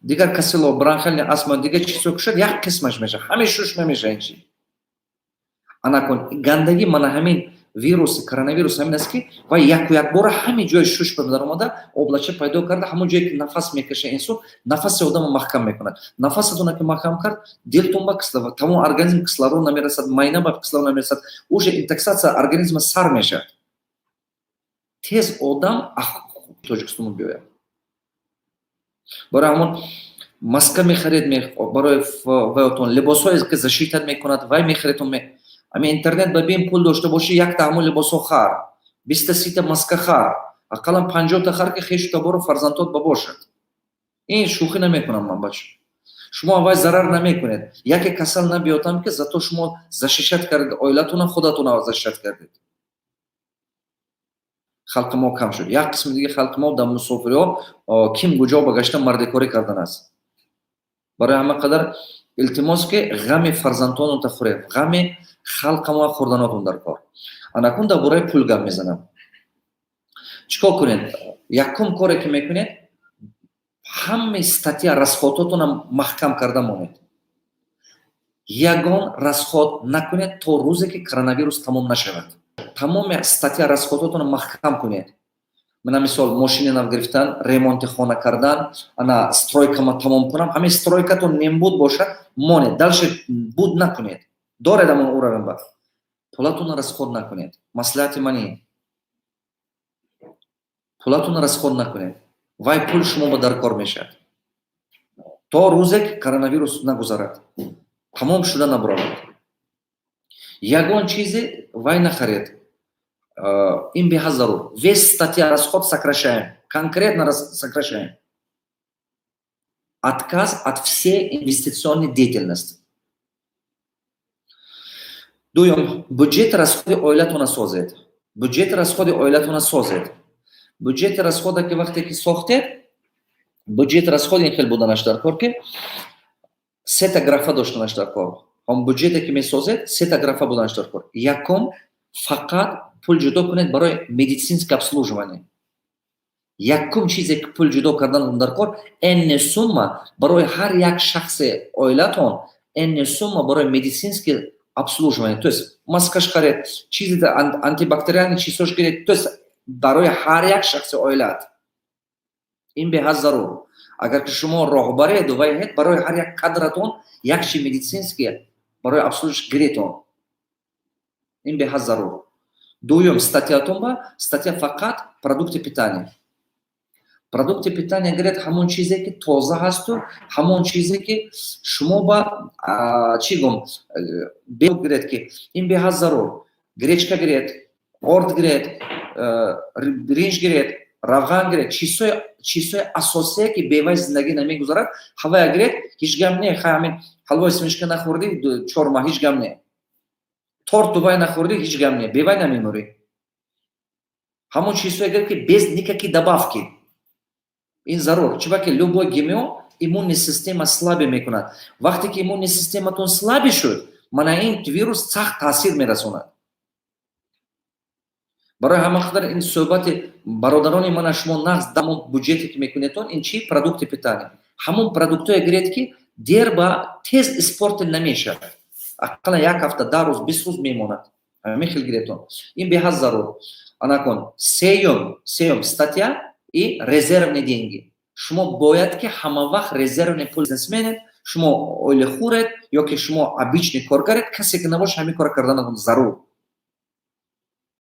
дигар касело бронхальный астма дигар чизо кушад як қисмаш меша, ҳамин шуш намеша инчи. Анакун гандагӣ мана ҳамин вирус коронавирус ҳамин аст ки ва як бора ҳамин ҷои шуш дар омада облача пайдо карда ҳамон ҷое ки нафас мекаша инсон нафаси одамо маҳкам мекунад. Нафасатона ки маҳкам кард дилтон ба кислород тамом организм кислород намерасад, майна ба кислород намерасад, уже интоксация организма сар мешавад. Тез одам Тоҷикистон биёяд. Барои ҳамон маска мехаред барои ваётон либосҳое ки защитат мекунад вай мехаредтон ами интернет бабин пул дошта боши як таҳму либосо хар 20-30 маска хар ақаллан 50 хар ки хешу таборо фарзандот бабошад. Ин шӯхӣ намекунам ман бача. Шумо аввай зарар намекунед. Яке касал набиётам ки зато шумо защищат кардед оилатона худатона защищат кардед. Халқи мо кам шуд. Як қисми диги халқи мо дар мусофириҳо ким гуҷо ба гашта мардикорӣ кардан аст. Барои ҳама қадар илтимос ки ғами фарзандонатон хӯред, ғами халқамо хӯрданотон дар кор. Анакун дар бораи пул гап мезанам. Чикор кунед? Якум коре ки мекунед, ҳамаи статья расходотона маҳкам карда монед. Ягон расход накунед то рӯзе ки коронавирус тамом нашавад. Тамоми статья расходотона маҳкам кунед. Мана мисол мошини нав гирифтан, ремонти хона кардан, ана стройкама тамом кунам, ҳамаи стройкатон нембуд бошад, монед. Дальше буд накунед. Доред амон уровень ба. Пулатона расход накунед. Маслиҳати мани. Пулатона расход накунед. Вай пул шумо ба даркор мешавад. То рӯзе ки коронавирус нагузарад. Тамом шуда набуравад. Ягон чизе вай нахаред. Им беҳад зарур. Весь статья расход сокращаем. Конкретно сокращаем. Отказ от всей инвестиционной деятельности. Дуюм, бюджет расходи оилатона созед. Бюджет расходи оилатона созед. Бюджет расхода ки вақте ки сохтед, бюджет расходи ин хел буданаш дар кор ки сета графа доштанаш дар кор. Ҳам бюджете ки месозед, сета графа буданаш дар кор. Якум фақат пул ҷудо кунед барои медицинское обслуживание. Якум чизе ки пул ҷудо кардан дар кор, энне сумма барои ҳар як шахси оилатон, энне сумма барои медицинское обслуживание. То есть маскаш харед, чизи антибактериальный чизош гиред, то есть барои ҳар як шахси оилат. Ин беҳад зарур. Агар ки шумо роҳбаред ва барои ҳар як кадратон як чи медицинские барои обслуживаш гиретон. Ин беҳад зарур. Дуюм статьятон ба статья фақат продукти питания. Продукти питания гиред ҳамон чизе ки тоза ҳасту, ҳамон чизе ки шумо ба чӣ гум бел гиред ки ин беҳад зарур. Гречка гиред, орд гиред, ринж гиред, равған гиред, чизҳои асосие ки бевай зиндагӣ намегузарад, ҳавая гиред, ҳеҷ гам не, ҳамин ҳалвои смешка нахӯрдӣ 4 маҳ, ҳеҷ гам не. Торт дувай нахӯрдӣ, ҳеҷ гам не, бевай намемурӣ. Ҳамон чизҳое гиред ки без никакой добавки. Ин зарур. Чиба ки любой ГМО иммунная система слабе мекунад. Вақте ки иммунная систематон слабе шуд, мана ин вирус сахт таъсир мерасонад. Барои ҳама қадар ин суҳбати бародарони мана шумо нағз дамон бюджете ки мекунедтон ин чи продукти питания. Ҳамон продуктое гиред ки дер ба тез испортел намешавад. Ақаллан як ҳафта, 10 рӯз, 20 рӯз мемонад. Ҳамин хел гиретон. Ин беҳад зарур. Анакун сеюм статья и резервные деньги. Шумо бояд ки ҳама вақт резервный пул бизнесменед, шумо оилахӯред, ё ки шумо обычный коргаред, касе ки набош ҳамин кора карданатон зарур.